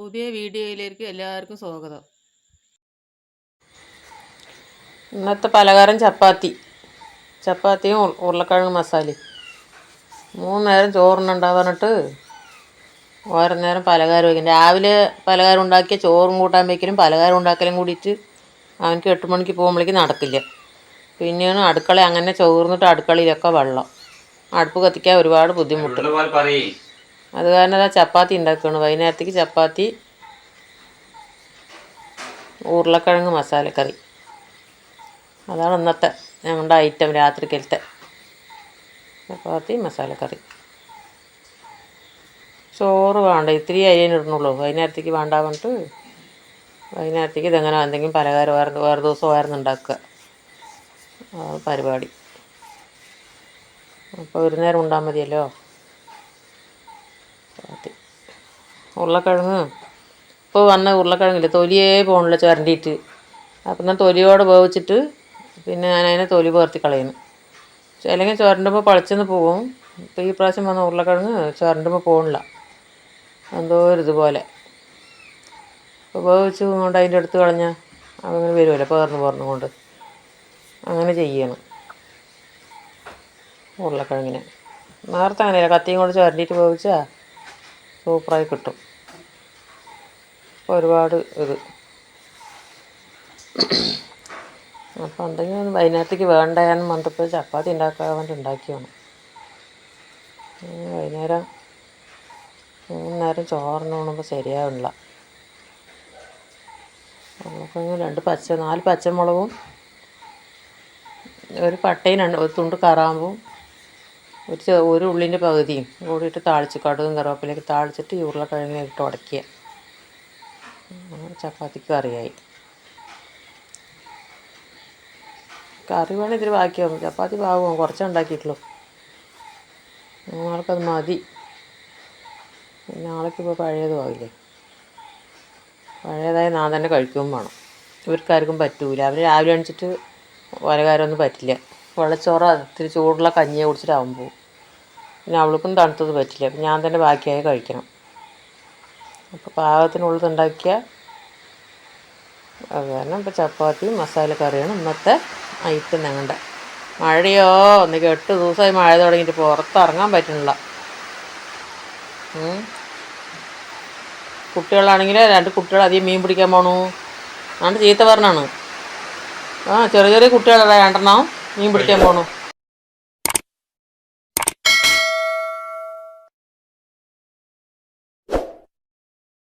പുതിയ വീഡിയോയിലേക്ക് എല്ലാവർക്കും സ്വാഗതം. ഇന്നത്തെ പലഹാരം ചപ്പാത്തിയും ഉരുളക്കിഴങ്ങ് മസാലയും. 3 നേരം ചോറിനുണ്ടാവാനിട്ട് ഓരോ നേരം പലഹാരം വയ്ക്കും. രാവിലെ പലഹാരം ഉണ്ടാക്കിയ ചോറും കൂട്ടാൻ വയ്ക്കലും പലഹാരം ഉണ്ടാക്കലും കൂടിയിട്ട് അവനക്ക് 8 മണിക്ക് പോകുമ്പോഴേക്ക് നടക്കില്ല. പിന്നെയാണ് അടുക്കള അങ്ങനെ ചോർന്നിട്ട് അടുക്കളയിലൊക്കെ വെള്ളം. അടുപ്പ് കത്തിക്കാൻ ഒരുപാട് ബുദ്ധിമുട്ട്. അത് കാരണം ചപ്പാത്തി ഉണ്ടാക്കുകയാണ്. വൈകുന്നേരത്തേക്ക് ചപ്പാത്തി ഉരുളക്കിഴങ്ങ് മസാലക്കറി. അതാണ് ഇന്നത്തെ ഞങ്ങളുടെ ഐറ്റം. രാത്രിക്കലത്തെ ചപ്പാത്തി മസാലക്കറി. ചോറ് വേണ്ട, ഇത്തിരി അരിയിനിടണുള്ളൂ. വൈകുന്നേരത്തേക്ക് വേണ്ട പറഞ്ഞിട്ട് വൈകുന്നേരത്തേക്ക് ഇതെങ്ങനെ എന്തെങ്കിലും പലഹാരം വേറെ ദിവസം ഉണ്ടാക്കുക. അതാണ് പരിപാടി. അപ്പോൾ ഒരു നേരം ഉണ്ടാൽ മതിയല്ലോ. ഉരുളക്കിഴങ്ങ് ഇപ്പോൾ വന്ന ഉരുളക്കിഴങ്ങില്ല, തൊലിയേ പോകണില്ല ചുരണ്ടിയിട്ട്. അപ്പം ഞാൻ തൊലിയോടെ വേവിച്ചിട്ട് പിന്നെ ഞാൻ അതിനെ തൊലി പേർത്തി കളയുന്നു. അല്ലെങ്കിൽ ചുരണ്ടുമ്പോൾ പളിച്ചെന്ന് പോകും. ഇപ്പോൾ ഈ പ്രാവശ്യം വന്ന ഉരുളക്കിഴങ്ങ് ചുരണ്ടുമ്പോൾ പോകണില്ല, എന്തോ ഒരു ഇതുപോലെ. അപ്പോൾ വേവിച്ച് കൊണ്ട് അതിൻ്റെ അടുത്ത് കളഞ്ഞാൽ അങ്ങനെ വരുമല്ലോ, പേർന്ന് കൊണ്ട്. അങ്ങനെ ചെയ്യണം ഉരുളക്കിഴങ്ങിനെ. നേരത്തെ അങ്ങനെയല്ല, കത്തിയും കൊണ്ട് ചുരണ്ടിയിട്ട് വേവിച്ചാൽ സൂപ്പറായി കിട്ടും. ഒരുപാട് ഇത്. അപ്പോൾ എന്തെങ്കിലും വൈകുന്നേരത്തേക്ക് വേണ്ടായെന്ന് പറഞ്ഞപ്പോൾ ചപ്പാത്തി ഉണ്ടാക്കാൻ വേണ്ടി ഉണ്ടാക്കിയാണ്. വൈകുന്നേരം 3 നേരം ചോറിന് കൊണ്ടുമ്പോൾ ശരിയാവില്ല. നമുക്ക് 4 പച്ചമുളകും ഒരു പട്ടയും ഒരു തുണ്ട് കറാമ്പും ഒരു ഉള്ളിൻ്റെ പകുതിയും കൂടിയിട്ട് താളിച്ച് കടുകും കറിവേപ്പിലേക്ക് താളിച്ചിട്ട് ഈ ഉരുളക്കിഴങ്ങിനെ ഇട്ട് ഉടയ്ക്കുക. ചപ്പാത്തിക്ക് കറിയായി. കറി വേണം ഇതിൽ ബാക്കിയാവും. ചപ്പാത്തി പാകവും, കുറച്ചേ ഉണ്ടാക്കിയിട്ടുള്ളൂ. നാളേക്കത് മതി. നാളേക്കിപ്പോൾ പഴയതും ആവില്ലേ. പഴയതായി ഞാൻ തന്നെ കഴിക്കുകയും വേണം. ഇവർക്കാർക്കും പറ്റൂല. അവർ രാവിലെ എണിച്ചിട്ട് പലഹാരമൊന്നും പറ്റില്ല. വെള്ളച്ചോറ് ഇത്തിരി ചൂടുള്ള കഞ്ഞിയെ കുടിച്ചിട്ടാവും പോവും. പിന്നെ അവൾക്കും തണുത്തത് പറ്റില്ല. അപ്പം ഞാൻ തന്നെ ബാക്കിയായി കഴിക്കണം. അപ്പോൾ പാകത്തിനുള്ളത് ഉണ്ടാക്കിയാൽ അത് കാരണം ഇപ്പോൾ ചപ്പാത്തി മസാലക്കറിയാണ് ഇന്നത്തെ ഐറ്റം ഞങ്ങളുടെ. മഴയോ ഒന്നിക്ക് 8 ദിവസമായി മഴ തുടങ്ങിയിട്ട് പുറത്തിറങ്ങാൻ പറ്റുന്നില്ല. കുട്ടികളാണെങ്കിൽ 2 കുട്ടികൾ അധികം മീൻ പിടിക്കാൻ പോണു. അതുകൊണ്ട് ചീത്ത പറഞ്ഞാണ്. ചെറിയ കുട്ടികളല്ല 2 മീൻ പിടിക്കാൻ പോണു.